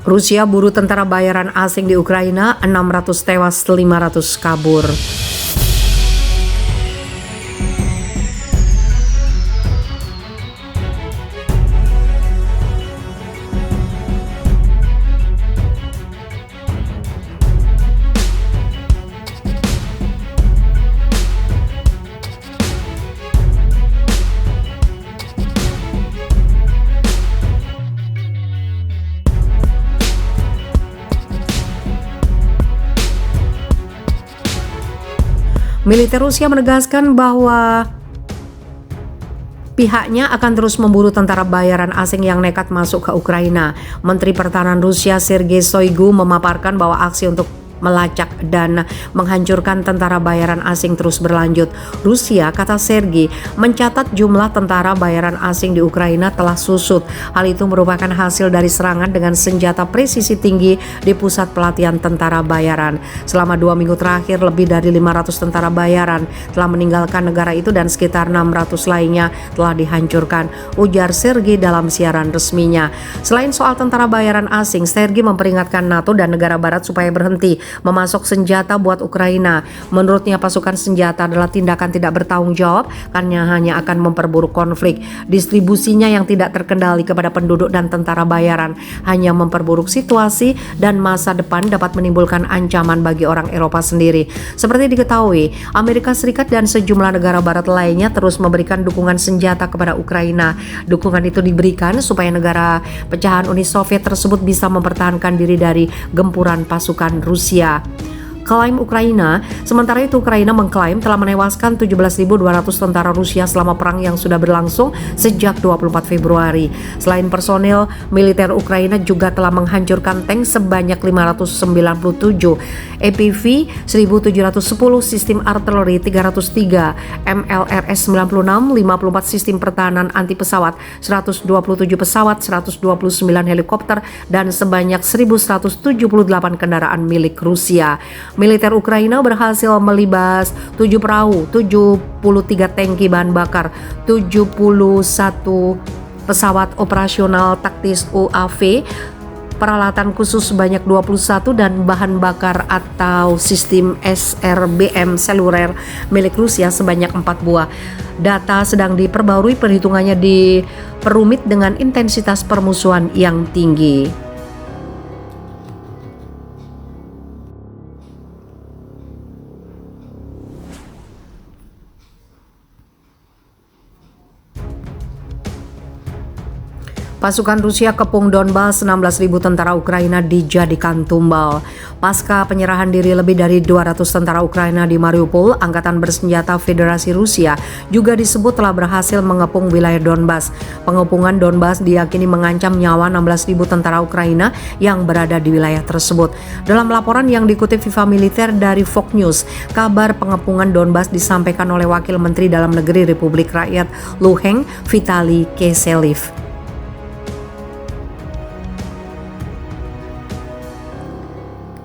Rusia buru tentara bayaran asing di Ukraina, 600 tewas, 500 kabur. Militer Rusia menegaskan bahwa pihaknya akan terus memburu tentara bayaran asing yang nekat masuk ke Ukraina. Menteri Pertahanan Rusia Sergei Shoigu memaparkan bahwa aksi untuk melacak dan menghancurkan tentara bayaran asing terus berlanjut. Rusia, kata Sergei, mencatat jumlah tentara bayaran asing di Ukraina telah susut. Hal itu merupakan hasil dari serangan dengan senjata presisi tinggi di pusat pelatihan tentara bayaran. Selama 2 minggu terakhir, lebih dari 500 tentara bayaran telah meninggalkan negara itu dan sekitar 600 lainnya telah dihancurkan, ujar Sergei dalam siaran resminya. Selain soal tentara bayaran asing, Sergei memperingatkan NATO dan negara barat supaya berhenti memasok senjata buat Ukraina. Menurutnya pasukan senjata adalah tindakan tidak bertanggung jawab karena hanya akan memperburuk konflik. Distribusinya yang tidak terkendali kepada penduduk dan tentara bayaran hanya memperburuk situasi dan masa depan dapat menimbulkan ancaman bagi orang Eropa sendiri. Seperti diketahui, Amerika Serikat dan sejumlah negara barat lainnya terus memberikan dukungan senjata kepada Ukraina. Dukungan itu diberikan supaya negara pecahan Uni Soviet tersebut bisa mempertahankan diri dari gempuran pasukan Rusia. Klaim Ukraina. Sementara itu Ukraina mengklaim telah menewaskan 17.200 tentara Rusia selama perang yang sudah berlangsung sejak 24 Februari. Selain personil, militer Ukraina juga telah menghancurkan tank sebanyak 597, EPV 1.710, sistem artileri 303, MLRS 96, 54 sistem pertahanan anti pesawat, 127 pesawat, 129 helikopter, dan sebanyak 1.178 kendaraan milik Rusia. Militer Ukraina berhasil melibas 7 perahu, 73 tangki bahan bakar, 71 pesawat operasional taktis UAV, peralatan khusus sebanyak 21 dan bahan bakar atau sistem SRBM seluler milik Rusia sebanyak 4 buah. Data sedang diperbarui, perhitungannya diperumit dengan intensitas permusuhan yang tinggi. Pasukan Rusia kepung Donbas, 16.000 tentara Ukraina dijadikan tumbal. Pasca penyerahan diri lebih dari 200 tentara Ukraina di Mariupol, Angkatan Bersenjata Federasi Rusia juga disebut telah berhasil mengepung wilayah Donbas. Pengepungan Donbas diyakini mengancam nyawa 16.000 tentara Ukraina yang berada di wilayah tersebut. Dalam laporan yang dikutip Viva Militer dari Fox News, kabar pengepungan Donbas disampaikan oleh Wakil Menteri Dalam Negeri Republik Rakyat Luhansk, Vitali Keseliv.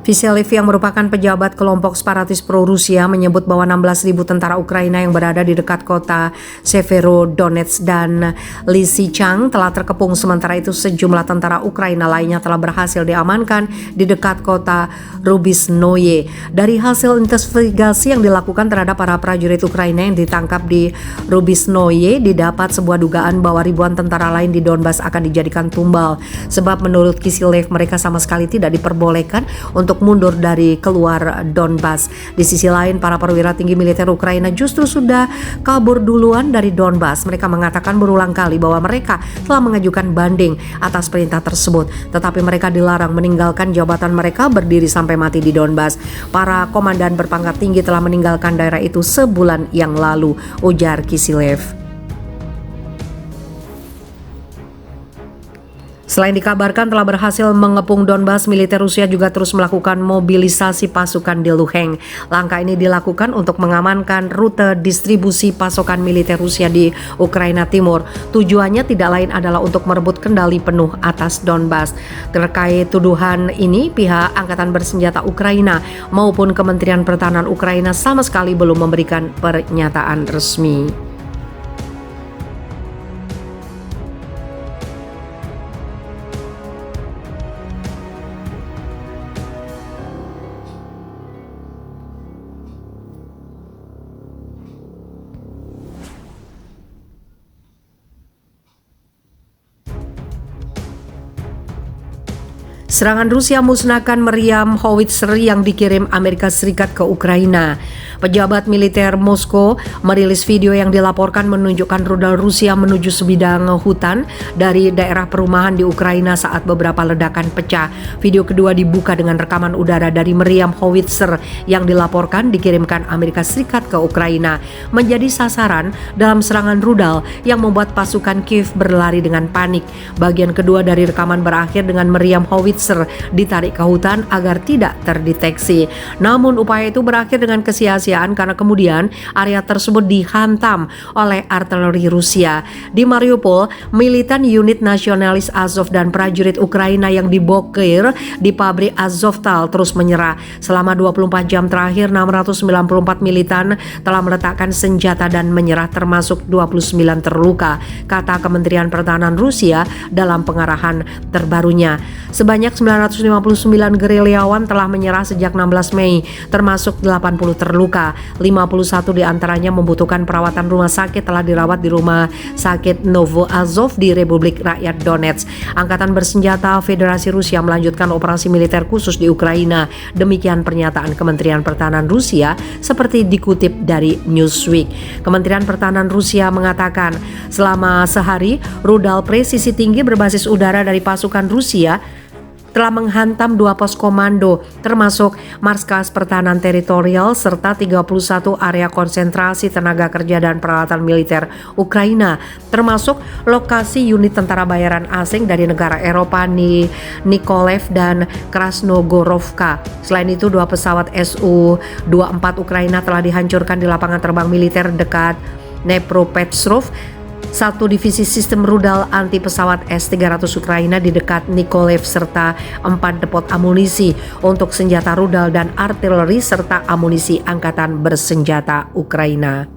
Viseliv yang merupakan pejabat kelompok separatis pro-Rusia menyebut bahwa 16.000 tentara Ukraina yang berada di dekat kota Severodonetsk dan Lysychansk telah terkepung. Sementara itu sejumlah tentara Ukraina lainnya telah berhasil diamankan di dekat kota Rubiznoye. Dari hasil investigasi yang dilakukan terhadap para prajurit Ukraina yang ditangkap di Rubiznoye, didapat sebuah dugaan bahwa ribuan tentara lain di Donbas akan dijadikan tumbal. Sebab menurut Kiselev mereka sama sekali tidak diperbolehkan untuk mundur dari keluar Donbas. Di sisi lain, para perwira tinggi militer Ukraina justru sudah kabur duluan dari Donbas. Mereka mengatakan berulang kali bahwa mereka telah mengajukan banding atas perintah tersebut, tetapi mereka dilarang meninggalkan jabatan mereka berdiri sampai mati di Donbas. Para komandan berpangkat tinggi telah meninggalkan daerah itu sebulan yang lalu, ujar Kiselev. Selain dikabarkan telah berhasil mengepung Donbas, militer Rusia juga terus melakukan mobilisasi pasukan di Luhansk. Langkah ini dilakukan untuk mengamankan rute distribusi pasokan militer Rusia di Ukraina Timur. Tujuannya tidak lain adalah untuk merebut kendali penuh atas Donbas. Terkait tuduhan ini, pihak Angkatan Bersenjata Ukraina maupun Kementerian Pertahanan Ukraina sama sekali belum memberikan pernyataan resmi. Serangan Rusia musnahkan meriam howitzer yang dikirim Amerika Serikat ke Ukraina. Pejabat militer Moskow merilis video yang dilaporkan menunjukkan rudal Rusia menuju sebidang hutan dari daerah perumahan di Ukraina saat beberapa ledakan pecah. Video kedua dibuka dengan rekaman udara dari meriam howitzer yang dilaporkan dikirimkan Amerika Serikat ke Ukraina menjadi sasaran dalam serangan rudal yang membuat pasukan Kiev berlari dengan panik. Bagian kedua dari rekaman berakhir dengan meriam howitzer ditarik ke hutan agar tidak terdeteksi. Namun upaya itu berakhir dengan kesia-siaan karena kemudian area tersebut dihantam oleh artileri Rusia. Di Mariupol, militan unit nasionalis Azov dan prajurit Ukraina yang diblokir di pabrik Azovstal terus menyerah. Selama 24 jam terakhir, 694 militan telah meletakkan senjata dan menyerah, termasuk 29 terluka, kata Kementerian Pertahanan Rusia dalam pengarahan terbarunya. Sebanyak 959 gerilyawan telah menyerah sejak 16 Mei, termasuk 80 terluka. 51 diantaranya membutuhkan perawatan rumah sakit, telah dirawat di rumah sakit Novo Azov di Republik Rakyat Donetsk. Angkatan bersenjata Federasi Rusia melanjutkan operasi militer khusus di Ukraina. Demikian pernyataan Kementerian Pertahanan Rusia seperti dikutip dari Newsweek. Kementerian Pertahanan Rusia mengatakan selama sehari rudal presisi tinggi berbasis udara dari pasukan Rusia telah menghantam 2 pos komando, termasuk Markas Pertahanan Teritorial serta 31 area konsentrasi tenaga kerja dan peralatan militer Ukraina, termasuk lokasi unit tentara bayaran asing dari negara Eropa Nikolev dan Krasnogorovka. Selain itu, 2 pesawat Su-24 Ukraina telah dihancurkan di lapangan terbang militer dekat Dnepropetrovsk. 1 divisi sistem rudal anti pesawat S-300 Ukraina di dekat Nikolev serta 4 depot amunisi untuk senjata rudal dan artileri serta amunisi angkatan bersenjata Ukraina.